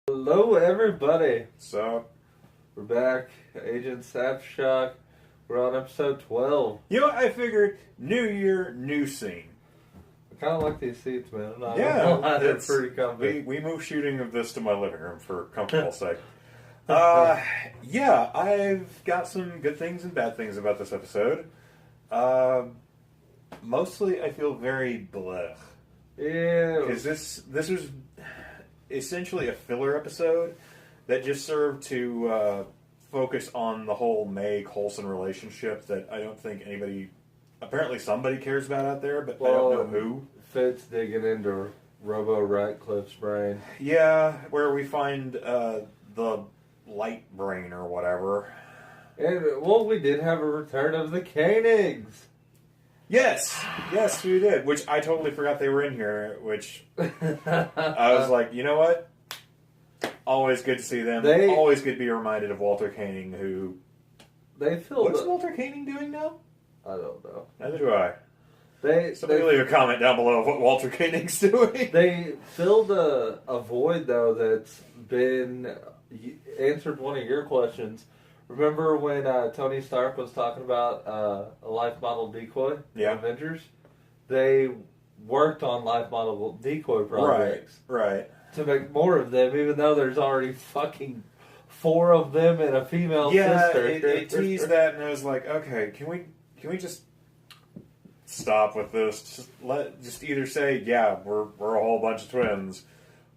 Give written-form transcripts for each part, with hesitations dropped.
Hello, everybody. So, We're back. Agents Aftershock. We're on episode 12. I figured new year, new scene. I kind of like these seats, man. I'm not Yeah, gonna lie, they're pretty comfy. We moved shooting of this to my living room for comfortable sake. I've got some good things and bad things about this episode. Mostly, I feel very blech. Yeah. Because this was essentially a filler episode that just served to focus on the whole Meg-Coulson relationship that I don't think anybody, apparently somebody cares about out there, but I don't know who. Fitz digging into Robo Ratcliffe's brain. Yeah, where we find the light brain or whatever. And, we did have a return of the Koenigs. Yes, we did, which I totally forgot they were in here, which I was like, you know what? Always good to see them. Always good to be reminded of Walter Koenig, who... What's Walter Koenig doing now? I don't know. Neither do I. Somebody leave a comment down below of what Walter Koenig's doing. They filled a void, though, that's been answered one of your questions. Remember when Tony Stark was talking about a life model decoy in Avengers? They worked on life model decoy projects. Right. To make more of them, even though there's already fucking 4 of them and a female sister. Yeah, it teased that, and I was like, okay, can we just stop with this? Just either say, yeah, we're a whole bunch of twins,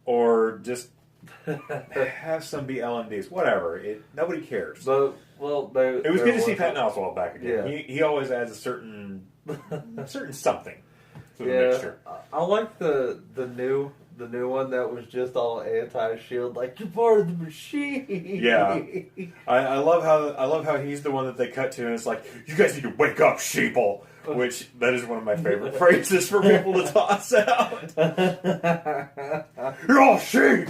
or just have some be LMDs. Whatever. Nobody cares. But, it was good to see Patton Oswalt back again. Yeah. He always adds a certain something to the mixture. I like the new one that was just all anti-S.H.I.E.L.D. Like, you're part of the machine. Yeah, I love how he's the one that they cut to, and it's like, you guys need to wake up, sheeple. Which that is one of my favorite phrases for people to toss out. You're all sheep.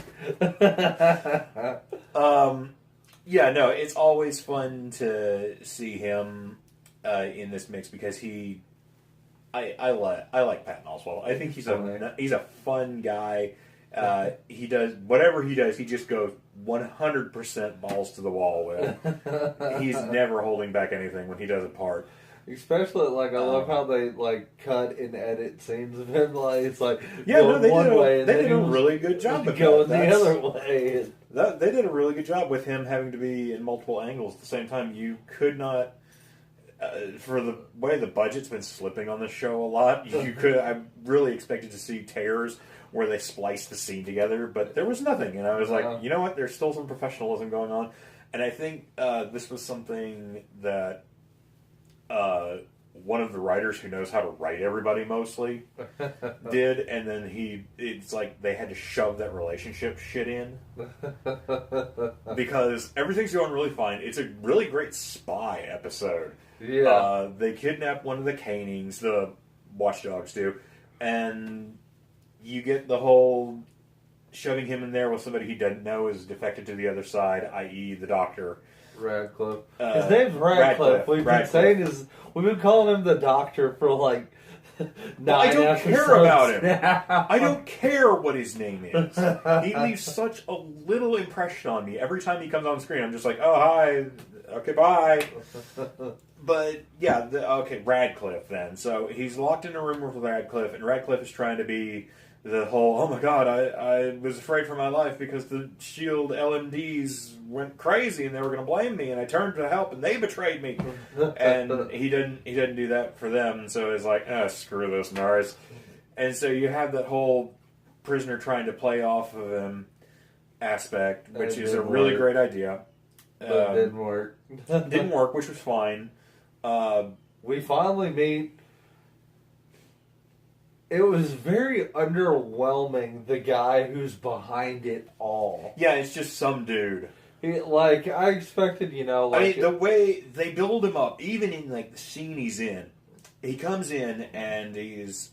It's always fun to see him in this mix because I like Patton Oswalt. I think he's a fun guy. He does whatever he does. He just goes 100% balls to the wall with. He's never holding back anything when he does a part. Especially, I love how they, cut and edit scenes of him. It's like, they did a really good job of going the other way. They did a really good job with him having to be in multiple angles at the same time. You could not, for the way the budget's been slipping on this show a lot, I really expected to see tears where they spliced the scene together, but there was nothing. And I was like, you know what, there's still some professionalism going on. And I think this was something that one of the writers who knows how to write everybody mostly did, and then it's like they had to shove that relationship shit in because everything's going really fine. It's a really great spy episode. Yeah. They kidnap one of the Koenigs, the watchdogs do, and you get the whole shoving him in there with somebody he doesn't know is defected to the other side, i.e. the doctor. Radcliffe. His name's Radcliffe. We've been calling him the Doctor for 9 I don't episodes. care about him. I don't care what his name is. He leaves such a little impression on me every time he comes on screen. I'm just like, oh hi, okay, bye. But yeah, Radcliffe then. So he's locked in a room with Radcliffe, and Radcliffe is trying to be the whole, oh my god, I was afraid for my life because the S.H.I.E.L.D. LMDs went crazy and they were going to blame me, and I turned to help and they betrayed me. And he didn't do that for them, so he's like, screw this, Mars. And so you have that whole prisoner trying to play off of him aspect, which is a really great idea. But it didn't work. Didn't work, which was fine. We finally meet... It was very underwhelming, the guy who's behind it all. Yeah, it's just some dude. I expected, the way they build him up, even in, the scene he's in, he comes in and his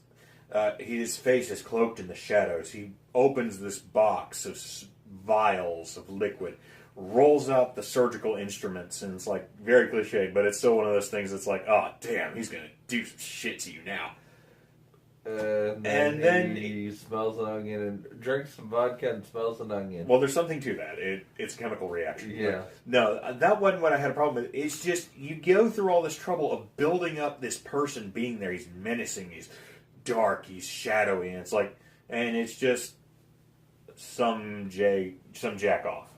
face is cloaked in the shadows. He opens this box of vials of liquid, rolls out the surgical instruments, and it's, very cliched, but it's still one of those things that's like, oh, damn, he's going to do some shit to you now. And then he smells an onion and drinks some vodka and smells an onion. Well, there's something to that. It's a chemical reaction. Yeah. No, that wasn't what I had a problem with. It's just, you go through all this trouble of building up this person being there. He's menacing, he's dark, he's shadowy, and it's just some jack off.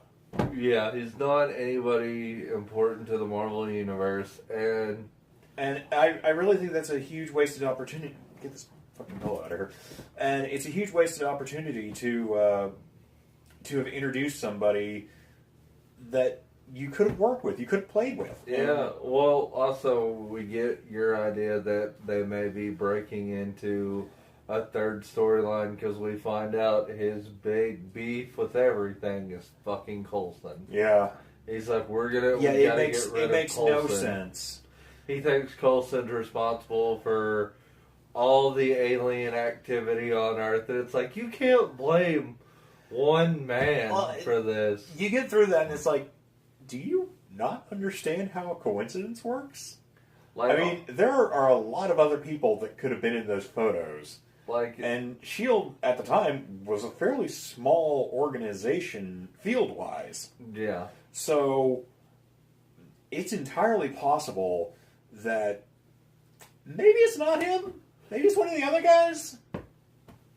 Yeah, he's not anybody important to the Marvel Universe, and I really think that's a huge wasted opportunity. Get this fucking pillow out of here. And it's a huge wasted opportunity to have introduced somebody that you could have worked with, you could have played with. Yeah, well, also, we get your idea that they may be breaking into a third storyline because we find out his big beef with everything is fucking Coulson. Yeah. He's like, it makes no sense. He thinks Coulson's responsible for all the alien activity on Earth, and it's like, you can't blame one man for this. You get through that, and it's like, do you not understand how a coincidence works? I mean, there are a lot of other people that could have been in those photos. And S.H.I.E.L.D. at the time was a fairly small organization field-wise. Yeah. So it's entirely possible that maybe it's not him. Maybe it's one of the other guys.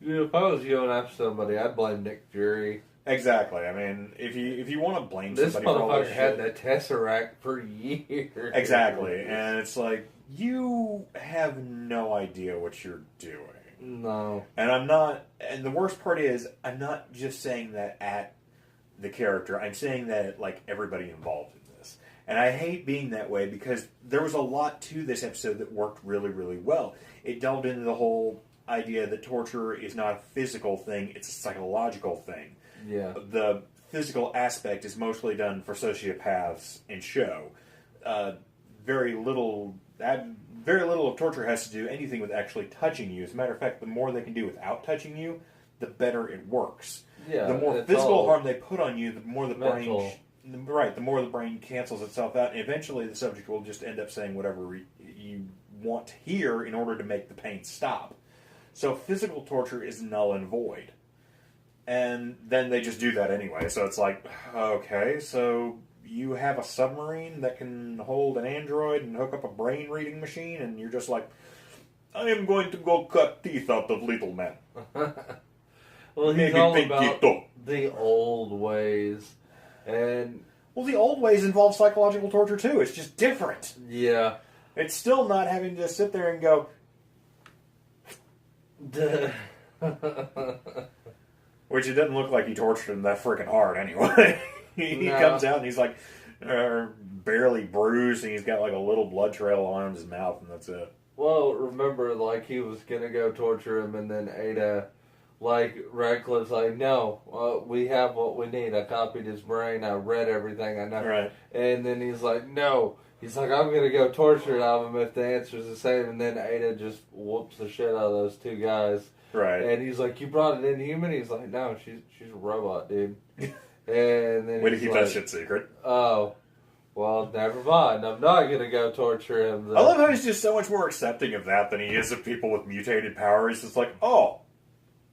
If I was going after somebody, I'd blame Nick Fury. Exactly. I mean, if you want to blame this somebody for all this shit, had the Tesseract for years. Exactly, and it's like, you have no idea what you're doing. No. And the worst part is, I'm not just saying that at the character, I'm saying that at, like, everybody involved in this. And I hate being that way because there was a lot to this episode that worked really, really well. It delved into the whole idea that torture is not a physical thing, it's a psychological thing. Yeah. The physical aspect is mostly done for sociopaths in show. Very little of torture has to do anything with actually touching you. As a matter of fact, the more they can do without touching you, the better it works. Yeah, the more physical harm they put on you, the more the brain... Right, the more the brain cancels itself out, and eventually the subject will just end up saying whatever you want to hear in order to make the pain stop. So physical torture is null and void. And then they just do that anyway. So it's like, okay, so you have a submarine that can hold an android and hook up a brain-reading machine, and you're just like, I am going to go cut teeth out of little men. Well, he's all about the old ways. And well, the old ways involve psychological torture too. It's just different. Yeah. It's still not having to sit there and go... Which it doesn't look like he tortured him that freaking hard anyway. He comes out and he's like barely bruised, and he's got like a little blood trail on his mouth, and that's it. Well, remember, like, he was gonna go torture him, and then Ada, like, Radcliffe's like, no, we have what we need. I copied his brain. I read everything. I know. Right. And then he's like, no. He's like, I'm gonna go torture it out of him if the answer's the same. And then Ada just whoops the shit out of those two guys. Right. And he's like, you brought it in human? He's like, no, she's a robot, dude. And then way to keep that shit secret. Oh, well, never mind. I'm not going to go torture him. I love how he's just so much more accepting of that than he is of people with mutated powers. It's like, oh,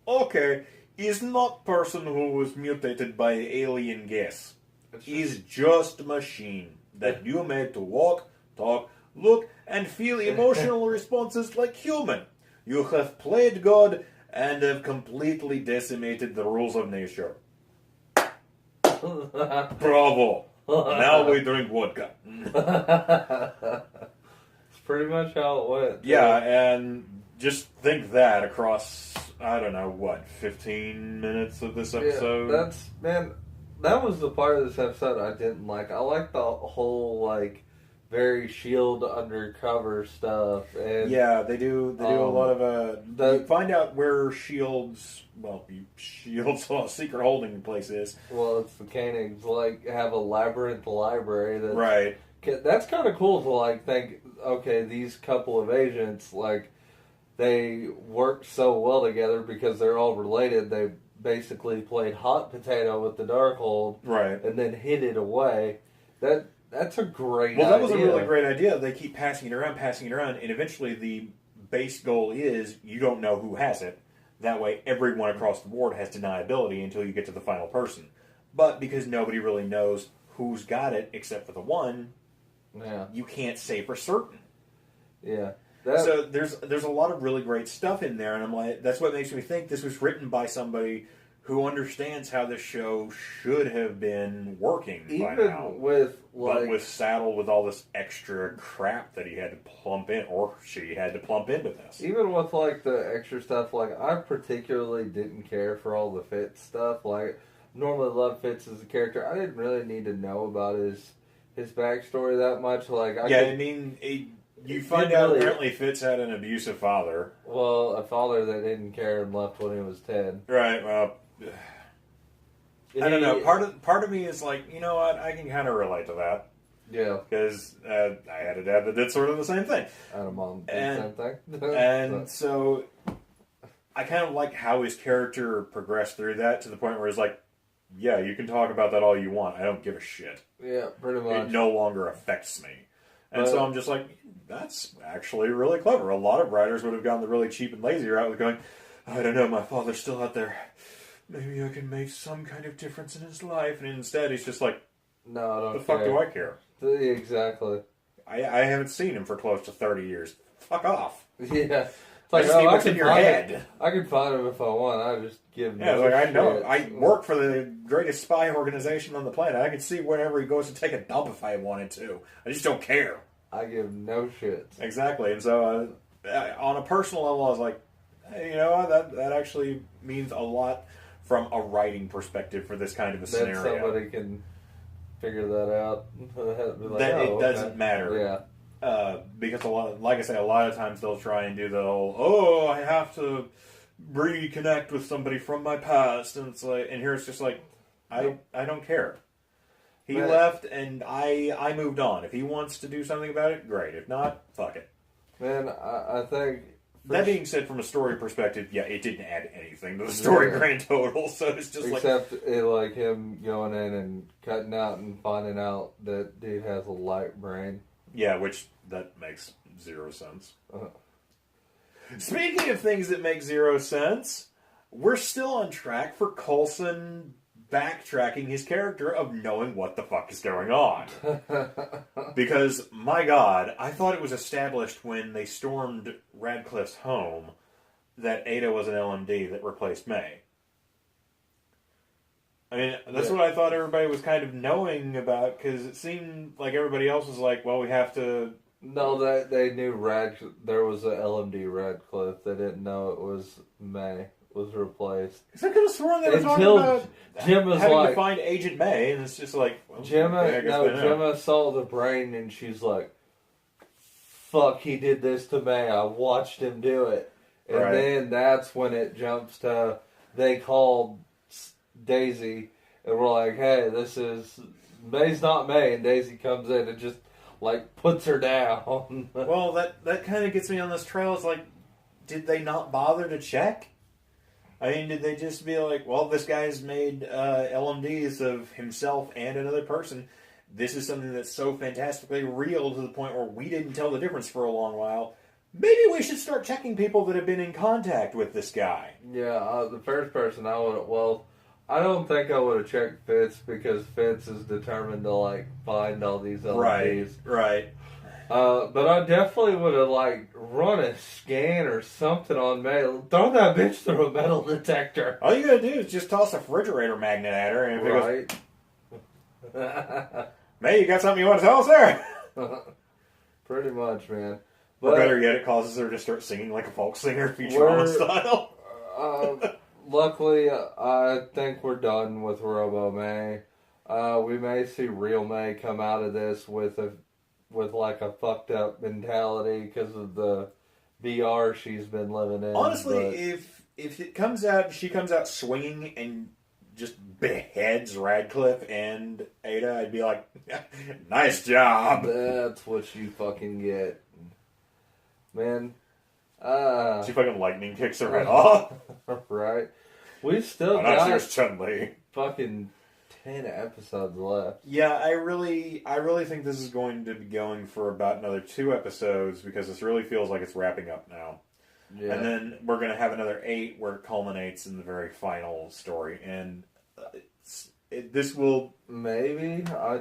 okay, he's not person who was mutated by alien gas. He's just a machine that you made to walk, talk, look, and feel emotional responses like human. You have played God and have completely decimated the rules of nature. Bravo. Now we drink vodka. It's pretty much how it went. Yeah, and just think that across, I don't know, what, 15 minutes of this episode? Yeah, that was the part of this episode I didn't like. I like the whole, like, very S.H.I.E.L.D. undercover stuff. And, yeah, they do a lot of, you find out where S.H.I.E.L.'s secret holding place is. Well, it's the Koenigs, like, have a labyrinth library. Right. That's kind of cool to, like, think, okay, these couple of agents, like, they work so well together because they're all related. They basically played hot potato with the Darkhold. Right. And then hid it away. That's a great idea. Well, that was a really great idea. They keep passing it around, and eventually the base goal is you don't know who has it. That way, everyone across the board has deniability until you get to the final person. But because nobody really knows who's got it except for the one, you can't say for certain. Yeah. So there's a lot of really great stuff in there, and I'm like, that's what makes me think this was written by somebody who understands how this show should have been working by now. But with saddled with all this extra crap that he had to plump in, or she had to plump into this. Even with, like, the extra stuff, like, I particularly didn't care for all the Fitz stuff. Like, normally love Fitz as a character. I didn't really need to know about his backstory that much. Like, you find out apparently Fitz had an abusive father. Well, a father that didn't care and left when he was 10. Right, well, I don't know. Part of me is like, you know what? I can kind of relate to that. Yeah. Because I had a dad that did sort of the same thing. I had a mom that did the same thing. And so I kind of like how his character progressed through that to the point where he's like, yeah, you can talk about that all you want. I don't give a shit. Yeah, pretty much. It no longer affects me. And so I'm just like, that's actually really clever. A lot of writers would have gone the really cheap and lazy route with going, I don't know, my father's still out there. Maybe I can make some kind of difference in his life. And instead, he's just like, no, I don't the fuck do I care? Exactly. I haven't seen him for close to 30 years. Fuck off. Yeah. It's like, what's in your head. I can find him if I want. I just give him I know. I work for the greatest spy organization on the planet. I can see whenever he goes to take a dump if I wanted to. I just don't care. I give no shit. Exactly. And so, on a personal level, I was like, hey, you know what? That actually means a lot from a writing perspective for this kind of a scenario. That somebody can figure that out. It doesn't matter. Yeah. Because a lot of times they'll try and do the whole, I have to reconnect with somebody from my past, and it's like, and here it's just like, I don't care. He left, and I moved on. If he wants to do something about it, great. If not, fuck it. Man, I think... That being said, from a story perspective, yeah, it didn't add anything to the story grand total, so it's just Except him going in and cutting out and finding out that dude has a light brain. Yeah, which, that makes zero sense. Speaking of things that make zero sense, we're still on track for Coulson backtracking his character of knowing what the fuck is going on. Because, my god, I thought it was established when they stormed Radcliffe's home that Ada was an LMD that replaced May. I mean, that's what I thought everybody was kind of knowing about, because it seemed like everybody else was like, well, we have to... No, they knew there was a LMD Radcliffe. They didn't know it was May. Was replaced. Because I could have sworn they were talking about Jim was having to find Agent May, and it's just like... Well, Gemma saw the brain, and she's like, fuck, he did this to May. I watched him do it. And then that's when it jumps to, they called Daisy, and we're like, hey, May's not May, and Daisy comes in and just, like, puts her down. Well, that kind of gets me on this trail. It's like, did they not bother to check? I mean, did they just be like, well, this guy's made LMDs of himself and another person. This is something that's so fantastically real to the point where we didn't tell the difference for a long while. Maybe we should start checking people that have been in contact with this guy. Yeah, the first person I don't think I would have checked Fitz because Fitz is determined to, like, find all these LMDs. Right. But I definitely would have, like, run a scan or something on May. Throw that bitch through a metal detector. All you gotta do is just toss a refrigerator magnet at her, and if it goes, May, you got something you want to tell us there? Pretty much, man. But, or better yet, it causes her to start singing like a folk singer, Futurama style. Luckily, I think we're done with Robo May. We may see real May come out of this with like a fucked up mentality because of the VR she's been living in. Honestly, if it comes out, she comes out swinging and just beheads Radcliffe and Ada, I'd be like, nice job. That's what you fucking get, man. She fucking lightning kicks her head off. Right. We still got Chun-Li. Fucking 10 episodes left. Yeah, I really think this is going to be going for about another 2 episodes because this really feels like it's wrapping up now. Yeah. And then we're going to have another 8 where it culminates in the very final story. And this will... Maybe. I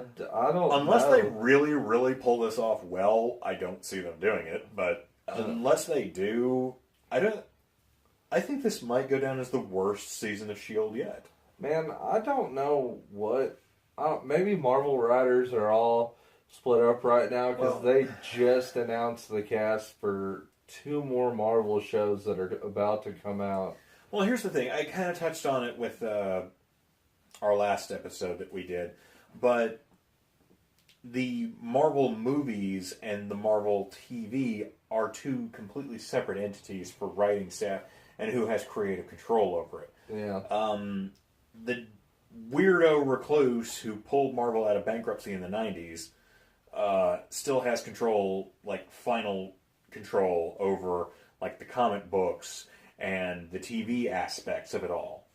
don't Unless know. they really, really pull this off well, I don't see them doing it. But unless they do, I think this might go down as the worst season of S.H.I.E.L.D. yet. Man, I don't know what... maybe Marvel writers are all split up right now because they just announced the cast for 2 more Marvel shows that are about to come out. Well, here's the thing. I kind of touched on it with our last episode that we did, but the Marvel movies and the Marvel TV are 2 completely separate entities for writing staff and who has creative control over it. Yeah. The weirdo recluse who pulled Marvel out of bankruptcy in the 90s still has control, like final control over like the comic books and the TV aspects of it all.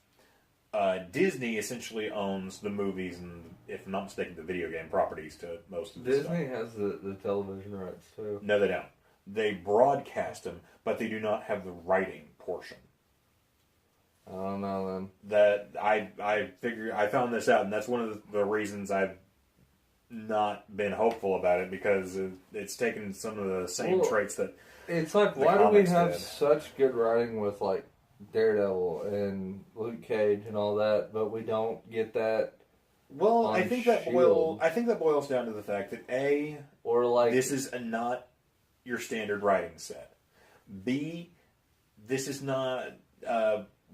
Disney essentially owns the movies and, if I'm not mistaken, the video game properties to most of the stuff. Disney has the television rights too. No, they don't. They broadcast them, but they do not have the writing portion. I don't know then. That I found this out, and that's one of the reasons I've not been hopeful about it, because it's taken some of the same traits that it's like, why do we have such good writing with like Daredevil and Luke Cage and all that, but we don't get that? Well, I think that boils down to the fact that or like this is not your standard writing set. B, this is not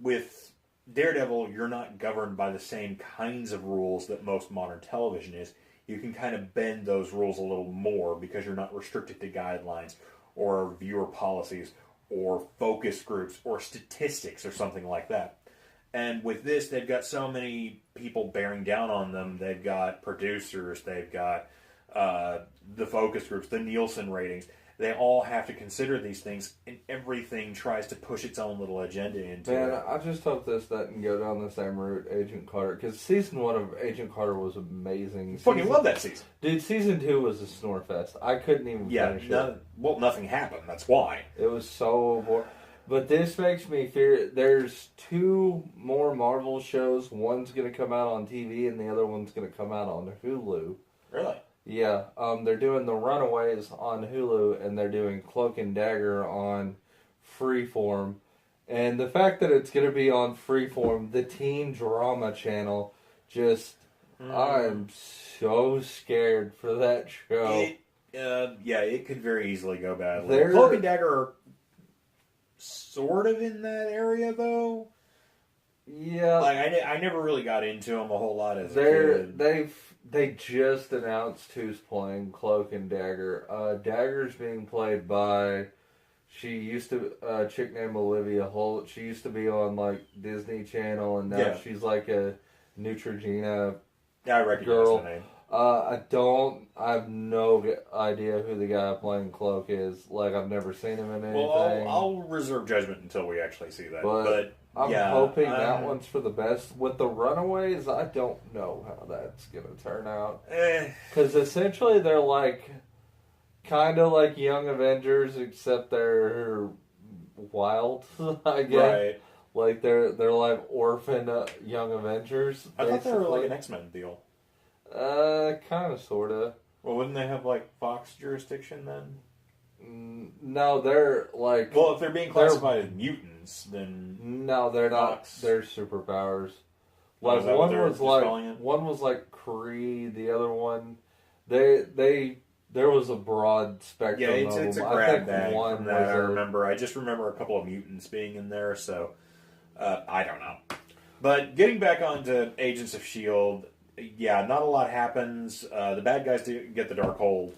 with Daredevil. You're not governed by the same kinds of rules that most modern television is. You can kind of bend those rules a little more because you're not restricted to guidelines or viewer policies or focus groups or statistics or something like that. And with this, they've got so many people bearing down on them. They've got producers, they've got the focus groups, the Nielsen ratings. They all have to consider these things, and everything tries to push its own little agenda into it. Man, I just hope this doesn't go down the same route Agent Carter, because season 1 of Agent Carter was amazing. Fucking love that season. Dude, season 2 was a snore fest. I couldn't even finish it. Well, nothing happened. That's why. It was so boring. But this makes me fear. There's 2 more Marvel shows. One's going to come out on TV, and the other one's going to come out on Hulu. Really? Yeah, they're doing The Runaways on Hulu, and they're doing Cloak and Dagger on Freeform. And the fact that it's going to be on Freeform, the teen drama channel, I'm so scared for that show. It could very easily go badly. Cloak and Dagger are sort of in that area, though. Yeah. Like, I never really got into them a whole lot as a kid. They just announced who's playing Cloak and Dagger. Dagger's being played by, she used to, a chick named Olivia Holt. She used to be on, like, Disney Channel, and now she's like a Neutrogena I recognize girl. the name. I have no idea who the guy playing Cloak is. Like, I've never seen him in anything. Well, I'll reserve judgment until we actually see that. But I'm hoping that one's for the best. With the Runaways, I don't know how that's going to turn out. Because essentially they're like, kind of like Young Avengers, except they're wild, I guess. Right. Like they're like orphan Young Avengers. I thought they were like an X-Men deal. Kind of, sort of. Well, wouldn't they have like Fox jurisdiction then? No, they're like... Well, if they're being classified as mutants, then... No, they're not. They're superpowers. Like, one was like Kree, the other one... There was a broad spectrum of them. It's a grab bag from that, I remember. I just remember a couple of mutants being in there, so... I don't know. But getting back onto Agents of S.H.I.E.L.D., not a lot happens. The bad guys do get the Darkhold.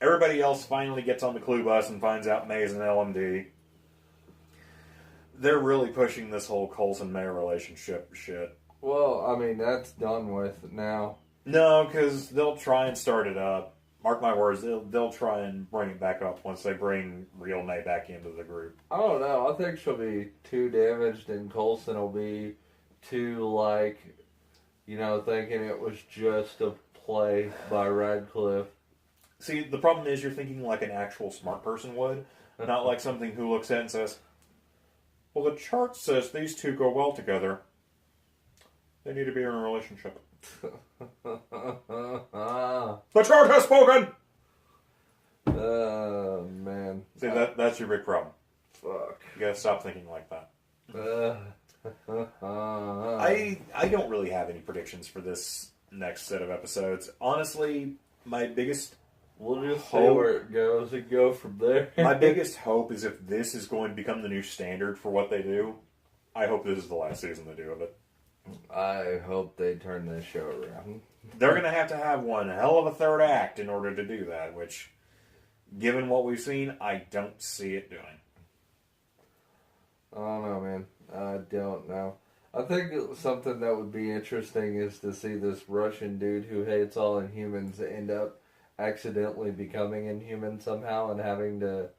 Everybody else finally gets on the clue bus and finds out May's an LMD. They're really pushing this whole Coulson-May relationship shit. Well, I mean, that's done with now. No, because they'll try and start it up. Mark my words, they'll try and bring it back up once they bring real May back into the group. I don't know. I think she'll be too damaged, and Coulson will be too, like, thinking it was just a play by Radcliffe. See, the problem is you're thinking like an actual smart person would, not like something who looks at it and says, well, the chart says these two go well together. They need to be in a relationship. The chart has spoken! Man. See, that's your big problem. Fuck. You gotta stop thinking like that. I don't really have any predictions for this next set of episodes. Honestly, my biggest we'll just see where it goes and go from there. My biggest hope is if this is going to become the new standard for what they do, I hope this is the last season they do of it. I hope they turn this show around. They're going to have one hell of a third act in order to do that, which, given what we've seen, I don't see it doing. I don't know, man. I don't know. I think something that would be interesting is to see this Russian dude who hates all Inhumans end up accidentally becoming Inhuman somehow and having to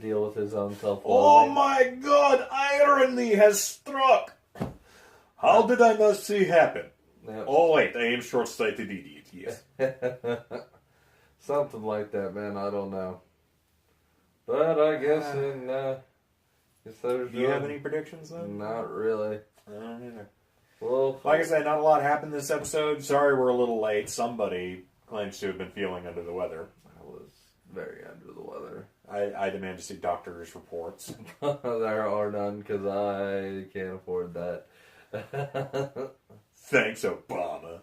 deal with his own self-loathing. Oh my god, irony has struck! How did I not see happen? Yep. Oh wait, I am short-sighted idiot, yes. Something like that, man, I don't know. But I guess do you have any predictions, though? Not really. I don't either. Well, like I said, not a lot happened this episode. Sorry we're a little late. Somebody claims to have been feeling under the weather. I was very under the weather. I demand to see doctor's reports. There are none, because I can't afford that. Thanks, Obama.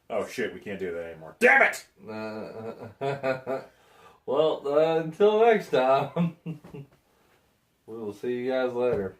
Oh shit, we can't do that anymore. Damn it! Well, until next time, we will see you guys later.